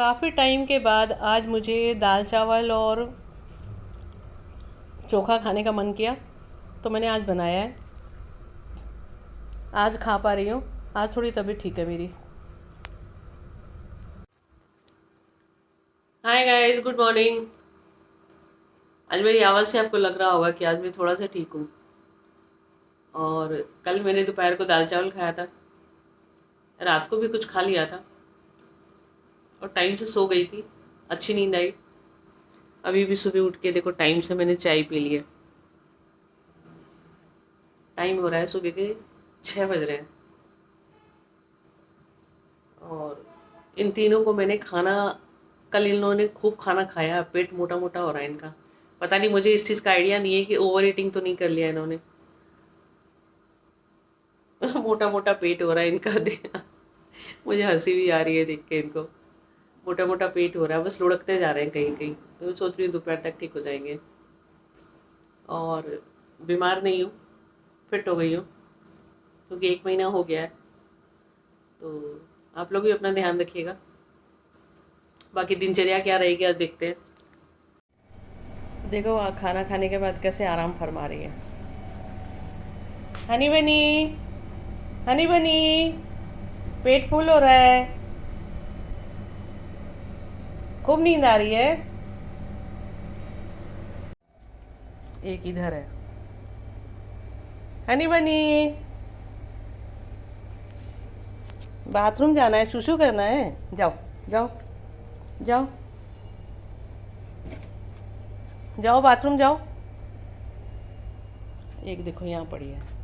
काफ़ी टाइम के बाद आज मुझे दाल चावल और चोखा खाने का मन किया, तो मैंने आज बनाया है। आज खा पा रही हूँ। आज थोड़ी तबीयत ठीक है मेरी। Hi guys, good morning. आज मेरी आवाज़ से आपको लग रहा होगा कि आज मैं थोड़ा सा ठीक हूँ। और कल मैंने दोपहर को दाल चावल खाया था, रात को भी कुछ खा लिया था और टाइम से सो गई थी। अच्छी नींद आई। अभी भी सुबह उठ के देखो टाइम से मैंने चाय पी ली है। टाइम हो रहा है सुबह के 6 बज रहे हैं। और इन तीनों को मैंने खाना, कल इन लोगों ने खूब खाना खाया, पेट मोटा मोटा हो रहा है इनका। पता नहीं, मुझे इस चीज़ का आइडिया नहीं है कि ओवर ईटिंग तो नहीं कर लिया इन्होंने। मोटा मोटा पेट हो रहा है इनका। मुझे हंसी भी आ रही है देख के इनको। मोटा मोटा पेट हो रहा है, बस लुढ़कते जा रहे हैं कहीं कहीं। तो मैं सोच रही हूँ दोपहर तक ठीक हो जाएंगे। और बीमार नहीं हूँ, फिट हो गई हूँ, क्योंकि 1 महीना हो गया है। तो आप लोग भी अपना ध्यान रखिएगा। बाकी दिनचर्या क्या रहेगी आज देखते हैं। देखो वहाँ खाना खाने के बाद कैसे आराम फरमा रही है। हनी बनी, हनी बनी, पेट फुल हो रहा है, खूब नींद आ रही है। एक इधर है। हनी बनी, बाथरूम जाना है, सुसु करना है। जाओ जाओ जाओ जाओ, बाथरूम जाओ। एक देखो यहाँ पड़ी है।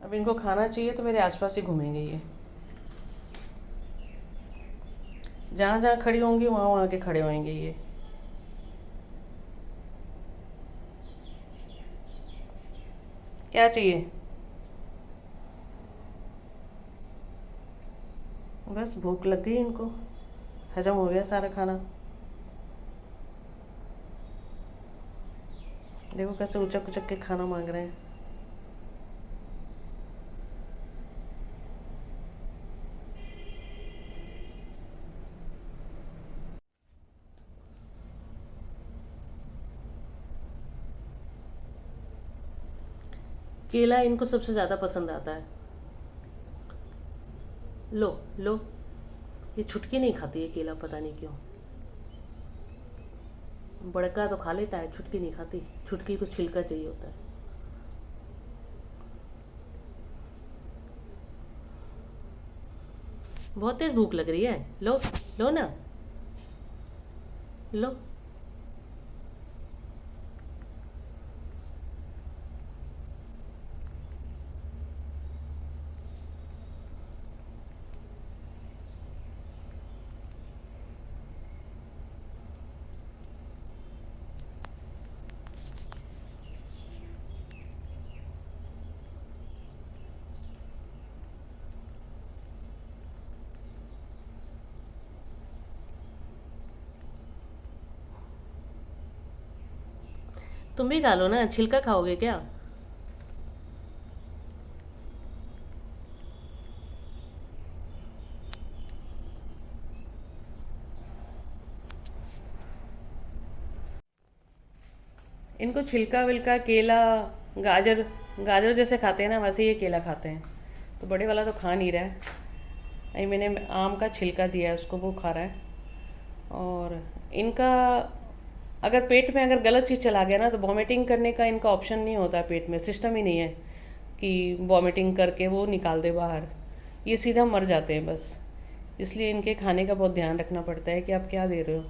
अब इनको खाना चाहिए तो मेरे आसपास ही घूमेंगे ये। जहाँ जहाँ खड़ी होंगी वहाँ वहाँ के खड़े होंगे ये। क्या चाहिए? बस भूख लग गई इनको, हजम हो गया सारा खाना। देखो कैसे उचक उचक के खाना मांग रहे हैं। केला इनको सबसे ज़्यादा पसंद आता है। लो लो, ये छुटकी नहीं खाती है केला, पता नहीं क्यों। बड़का तो खा लेता है, छुटकी नहीं खाती। छुटकी को छिलका चाहिए होता है। बहुत तेज भूख लग रही है। लो लो ना, लो। तुम भी खा लो ना, छिलका खाओगे क्या? इनको छिलका विलका, केला, गाजर, गाजर जैसे खाते हैं ना वैसे ये केला खाते हैं। तो बड़े वाला तो खा नहीं रहा है। अभी मैंने आम का छिलका दिया है उसको, वो खा रहा है। और इनका अगर पेट में अगर गलत चीज़ चला गया ना तो वॉमिटिंग करने का इनका ऑप्शन नहीं होता है। पेट में सिस्टम ही नहीं है कि वॉमिटिंग करके वो निकाल दे बाहर। ये सीधा मर जाते हैं बस। इसलिए इनके खाने का बहुत ध्यान रखना पड़ता है कि आप क्या दे रहे हो।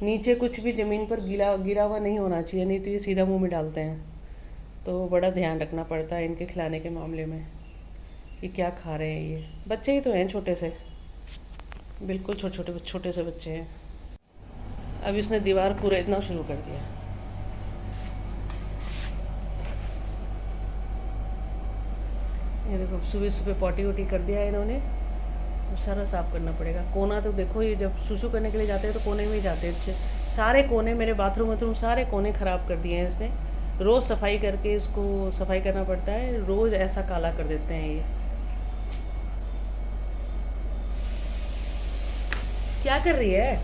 नीचे कुछ भी ज़मीन पर गिरा गिरा हुआ नहीं होना चाहिए, नहीं तो ये सीधा मुंह में डालते हैं। तो बड़ा ध्यान रखना पड़ता है इनके खिलाने के मामले में कि क्या खा रहे हैं। ये बच्चे ही तो हैं छोटे से, बिल्कुल छोटे छोटे छोटे से बच्चे हैं। अब इसने दीवार कुरेदना शुरू कर दिया। ये देखो सुबह सुबह पॉटी वोटी कर दिया है इन्होंने। अब सारा साफ करना पड़ेगा। कोना तो देखो, ये जब सुसु करने के लिए जाते हैं तो कोने में ही जाते हैं। सारे कोने, मेरे बाथरूम वाथरूम सारे कोने ख़राब कर दिए हैं इसने। रोज़ सफाई करके इसको सफाई करना पड़ता है, रोज़ ऐसा काला कर देते हैं ये। क्या कर रही है,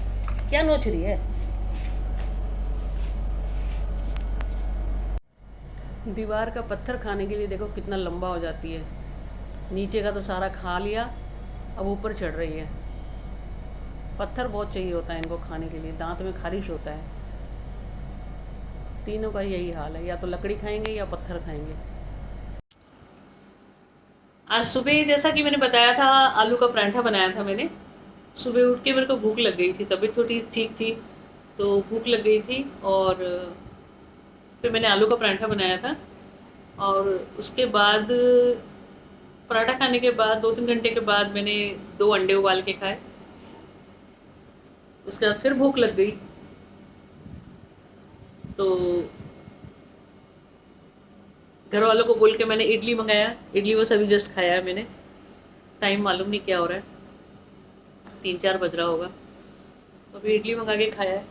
क्या नोच रही है? दीवार का पत्थर खाने के लिए देखो कितना लंबा हो जाती है। नीचे का तो सारा खा लिया, अब ऊपर चढ़ रही है। पत्थर बहुत चाहिए होता है इनको खाने के लिए, दांत में खारिश होता है। तीनों का यही हाल है, या तो लकड़ी खाएंगे या पत्थर खाएंगे। आज सुबह जैसा कि मैंने बताया था, आलू का पराठा बनाया था मैंने। सुबह उठ के मेरे को भूख लग गई थी, तबीयत थोड़ी ठीक थी तो भूख लग गई थी, और फिर मैंने आलू का पराठा बनाया था। और उसके बाद पराठा खाने के बाद 2-3 घंटे के बाद मैंने 2 अंडे उबाल के खाए। उसके बाद फिर भूख लग गई, तो घर वालों को बोल के मैंने इडली मंगाया। इडली बस अभी जस्ट खाया है मैंने। टाइम मालूम नहीं क्या हो रहा है, 3-4 बज रहा होगा। तो अभी इडली मंगा के खाया है।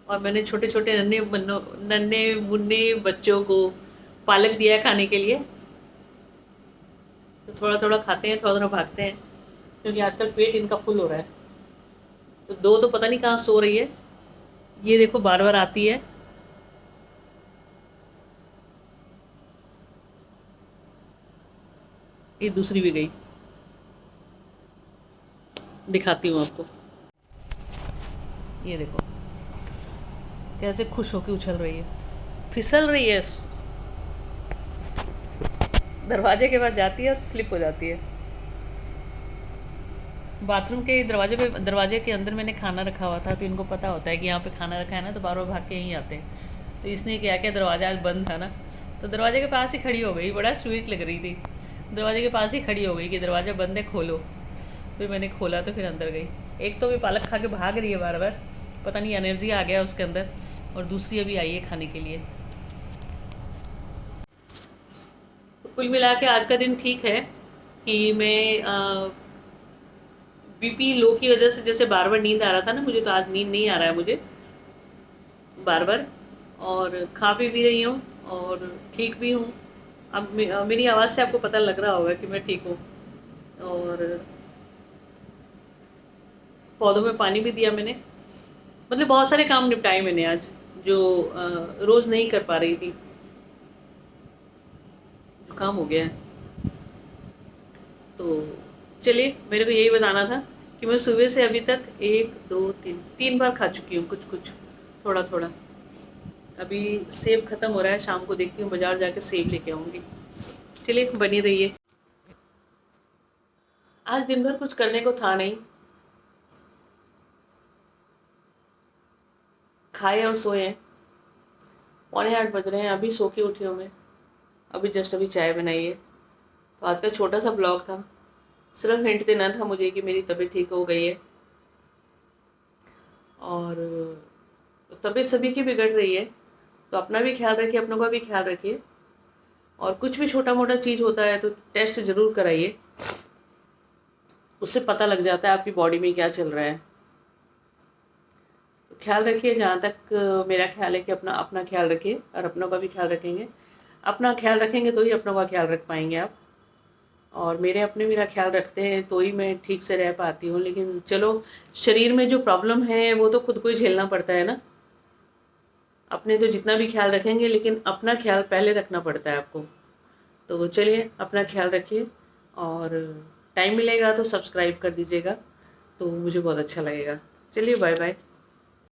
और मैंने छोटे छोटे नन्हे मुन्ने बच्चों को पालक दिया है खाने के लिए। तो थोड़ा थोड़ा खाते हैं, थोड़ा थोड़ा भागते हैं, क्योंकि आजकल पेट इनका फुल हो रहा है। तो दो तो पता नहीं कहाँ सो रही है, ये देखो बार बार आती है। ये दूसरी भी गई, दिखाती हूँ आपको। ये देखो कैसे खुश होके उछल रही है, फिसल रही है। दरवाजे के पास जाती है और स्लिप हो जाती है। बाथरूम के दरवाजे के अंदर मैंने खाना रखा हुआ था, तो इनको पता होता है कि यहाँ पे खाना रखा है ना, तो बार बार भाग के यहीं आते हैं। तो इसने क्या किया, दरवाज़ा आज बंद था ना, तो दरवाजे के पास ही खड़ी हो गई। बड़ा स्वीट लग रही थी, दरवाजे के पास ही खड़ी हो गई कि दरवाज़ा बंद है, खोलो। फिर मैंने खोला तो फिर अंदर गई। एक तो भी पालक खा के भाग रही है बार बार, पता नहीं एनर्जी आ गया उसके अंदर, और दूसरी अभी आई है खाने के लिए। तो कुल मिला के आज का दिन ठीक है कि मैं बीपी लो की वजह से जैसे बार बार नींद आ रहा था ना मुझे, तो आज नींद नहीं आ रहा है मुझे बार बार। और खा भी रही हूँ और ठीक भी हूँ। अब मेरी आवाज़ से आपको पता लग रहा होगा कि मैं ठीक हूँ। और पौधों में पानी भी दिया मैंने, मतलब बहुत सारे काम निपटाए मैंने आज, जो रोज़ नहीं कर पा रही थी। जुकाम हो गया है। तो चलिए, मेरे को यही बताना था कि मैं सुबह से अभी तक 1 2 3 बार खा चुकी हूँ कुछ कुछ, थोड़ा थोड़ा। अभी सेब खत्म हो रहा है, शाम को देखती हूँ बाजार जाके सेब लेके आऊँगी। चलिए, बनी रहिए। आज दिन भर कुछ करने को था नहीं, खाए और सोए। 7:45 बज रहे हैं, अभी सो के उठी हूँ मैं। अभी जस्ट अभी चाय बनाई है। तो आज का छोटा सा ब्लॉग था, सिर्फ हिंट देना था मुझे कि मेरी तबीयत ठीक हो गई है। और तबीयत सभी की बिगड़ रही है, तो अपना भी ख्याल रखिए, अपनों का भी ख्याल रखिए। और कुछ भी छोटा मोटा चीज़ होता है तो टेस्ट ज़रूर कराइए, उससे पता लग जाता है आपकी बॉडी में क्या चल रहा है। तो ख्याल रखिए, जहाँ तक मेरा ख्याल है कि अपना अपना ख्याल रखिए और अपनों का भी ख्याल रखेंगे। अपना ख्याल रखेंगे तो ही अपनों का ख्याल रख पाएंगे आप। और मेरे अपने मेरा ख्याल रखते हैं तो ही मैं ठीक से रह पाती हूँ। लेकिन चलो, शरीर में जो प्रॉब्लम है वो तो खुद को ही झेलना पड़ता है ना। अपने तो जितना भी ख्याल रखेंगे, लेकिन अपना ख्याल पहले रखना पड़ता है आपको। तो चलिए, अपना ख्याल रखिए, और टाइम मिलेगा तो सब्सक्राइब कर दीजिएगा, तो मुझे बहुत अच्छा लगेगा। चलिए, बाय बाय।